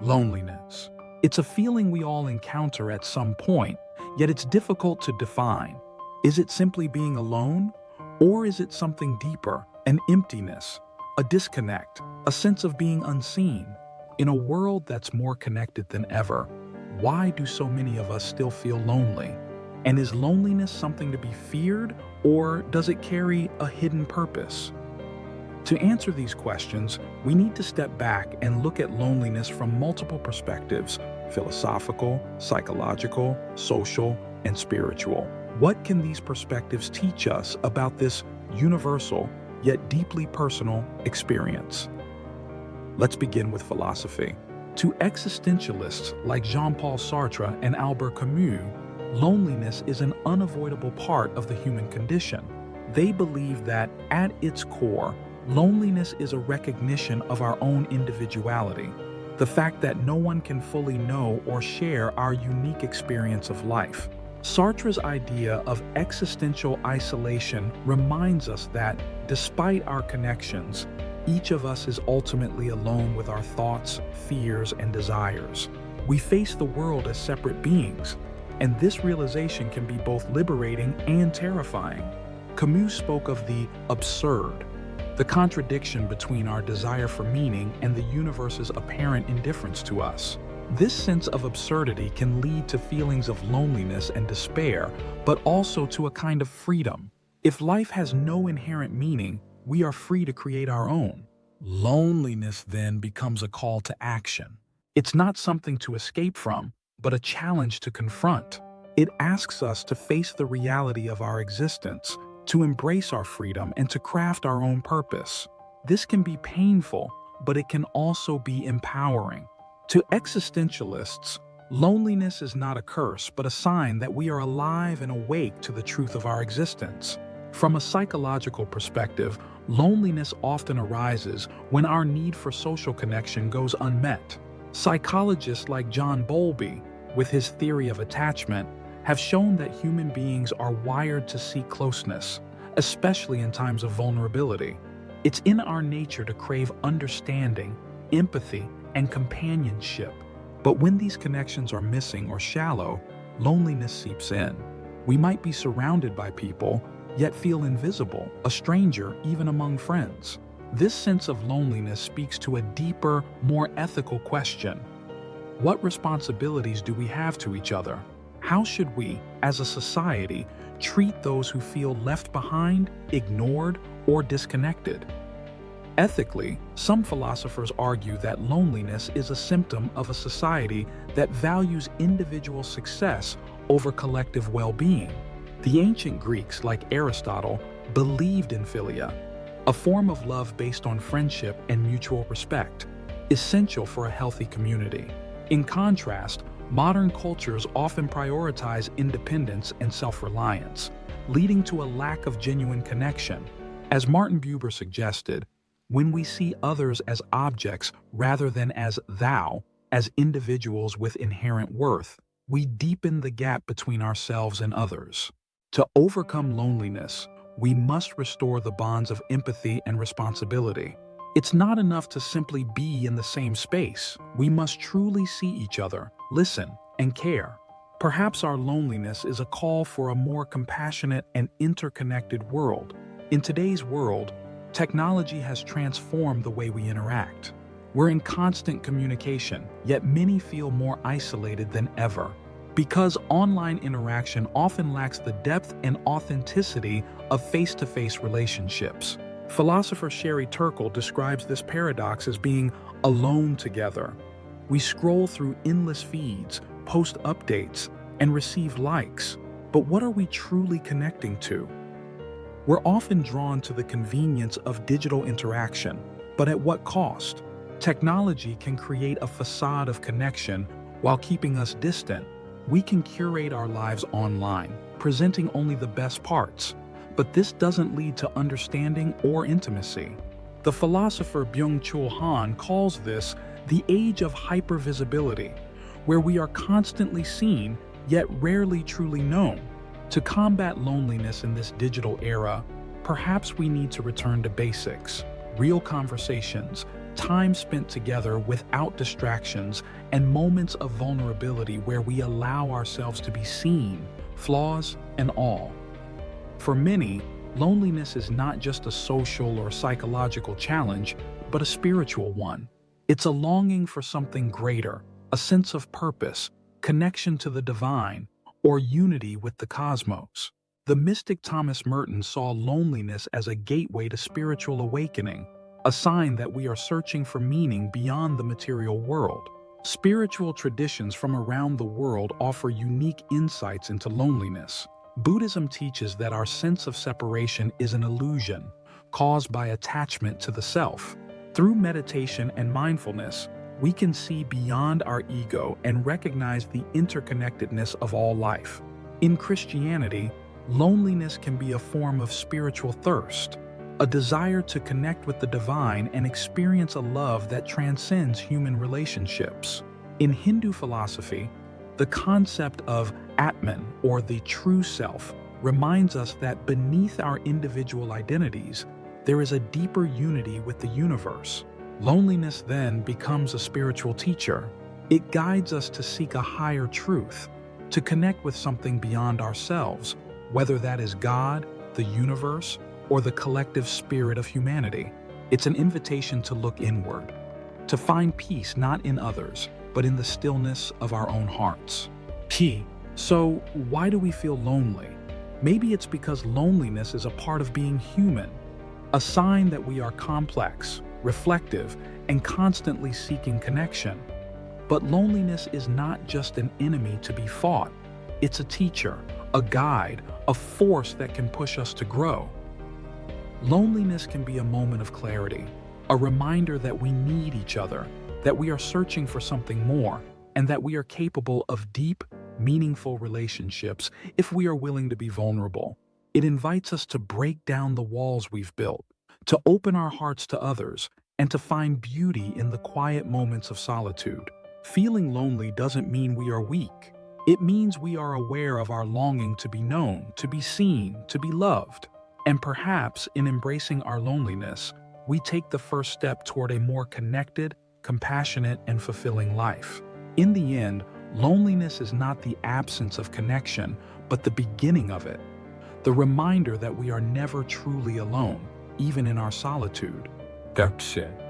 Loneliness. It's a feeling we all encounter at some point, yet it's difficult to define. Is it simply being alone? Or is it something deeper, an emptiness, a disconnect, a sense of being unseen? In a world that's more connected than ever, why do so many of us still feel lonely? And is loneliness something to be feared, or does it carry a hidden purpose? To answer these questions, we need to step back and look at loneliness from multiple perspectives: philosophical, psychological, social, and spiritual. What can these perspectives teach us about this universal, yet deeply personal experience? Let's begin with philosophy. To existentialists like Jean-Paul Sartre and Albert Camus, loneliness is an unavoidable part of the human condition. They believe that, at its core, loneliness is a recognition of our own individuality, the fact that no one can fully know or share our unique experience of life. Sartre's idea of existential isolation reminds us that, despite our connections, each of us is ultimately alone with our thoughts, fears, and desires. We face the world as separate beings, and this realization can be both liberating and terrifying. Camus spoke of the absurd, the contradiction between our desire for meaning and the universe's apparent indifference to us. This sense of absurdity can lead to feelings of loneliness and despair, but also to a kind of freedom. If life has no inherent meaning, we are free to create our own. Loneliness then becomes a call to action. It's not something to escape from, but a challenge to confront. It asks us to face the reality of our existence, to embrace our freedom, and to craft our own purpose. This can be painful, but it can also be empowering. To existentialists, loneliness is not a curse, but a sign that we are alive and awake to the truth of our existence. From a psychological perspective, loneliness often arises when our need for social connection goes unmet. Psychologists like John Bowlby, with his theory of attachment, have shown that human beings are wired to seek closeness, especially in times of vulnerability. It's in our nature to crave understanding, empathy, and companionship. But when these connections are missing or shallow, loneliness seeps in. We might be surrounded by people, yet feel invisible, a stranger even among friends. This sense of loneliness speaks to a deeper, more ethical question. What responsibilities do we have to each other? How should we, as a society, treat those who feel left behind, ignored, or disconnected? Ethically, some philosophers argue that loneliness is a symptom of a society that values individual success over collective well-being. The ancient Greeks, like Aristotle, believed in philia, a form of love based on friendship and mutual respect, essential for a healthy community. In contrast, modern cultures often prioritize independence and self-reliance, leading to a lack of genuine connection. As Martin Buber suggested, when we see others as objects rather than as individuals with inherent worth, we deepen the gap between ourselves and others. To overcome loneliness, we must restore the bonds of empathy and responsibility. It's not enough to simply be in the same space. We must truly see each other, listen, and care. Perhaps our loneliness is a call for a more compassionate and interconnected world. In today's world, technology has transformed the way we interact. We're in constant communication, yet many feel more isolated than ever, because online interaction often lacks the depth and authenticity of face-to-face relationships. Philosopher Sherry Turkle describes this paradox as being alone together. We scroll through endless feeds, post updates, and receive likes, but what are we truly connecting to? We're often drawn to the convenience of digital interaction, but at what cost? Technology can create a facade of connection while keeping us distant. We can curate our lives online, presenting only the best parts, but this doesn't lead to understanding or intimacy. The philosopher Byung-Chul Han calls this the age of hypervisibility, where we are constantly seen yet rarely truly known. To combat loneliness in this digital era, perhaps we need to return to basics, real conversations, time spent together without distractions, and moments of vulnerability where we allow ourselves to be seen, flaws and all. For many, loneliness is not just a social or psychological challenge, but a spiritual one. It's a longing for something greater, a sense of purpose, connection to the divine, or unity with the cosmos. The mystic Thomas Merton saw loneliness as a gateway to spiritual awakening, a sign that we are searching for meaning beyond the material world. Spiritual traditions from around the world offer unique insights into loneliness. Buddhism teaches that our sense of separation is an illusion caused by attachment to the self. Through meditation and mindfulness, we can see beyond our ego and recognize the interconnectedness of all life. In Christianity, loneliness can be a form of spiritual thirst, a desire to connect with the divine and experience a love that transcends human relationships. In Hindu philosophy, the concept of Atman, or the true self, reminds us that beneath our individual identities, there is a deeper unity with the universe. Loneliness then becomes a spiritual teacher. It guides us to seek a higher truth, to connect with something beyond ourselves, whether that is God, the universe, or the collective spirit of humanity. It's an invitation to look inward, to find peace not in others, but in the stillness of our own hearts. So, why do we feel lonely? Maybe it's because loneliness is a part of being human, a sign that we are complex, reflective, and constantly seeking connection. But loneliness is not just an enemy to be fought. It's a teacher, a guide, a force that can push us to grow. Loneliness can be a moment of clarity, a reminder that we need each other, that we are searching for something more, and that we are capable of deep, meaningful relationships if we are willing to be vulnerable. It invites us to break down the walls we've built, to open our hearts to others, and to find beauty in the quiet moments of solitude. Feeling lonely doesn't mean we are weak. It means we are aware of our longing to be known, to be seen, to be loved. And perhaps in embracing our loneliness, we take the first step toward a more connected, compassionate, and fulfilling life. In the end, loneliness is not the absence of connection, but the beginning of it. The reminder that we are never truly alone, even in our solitude. That's it.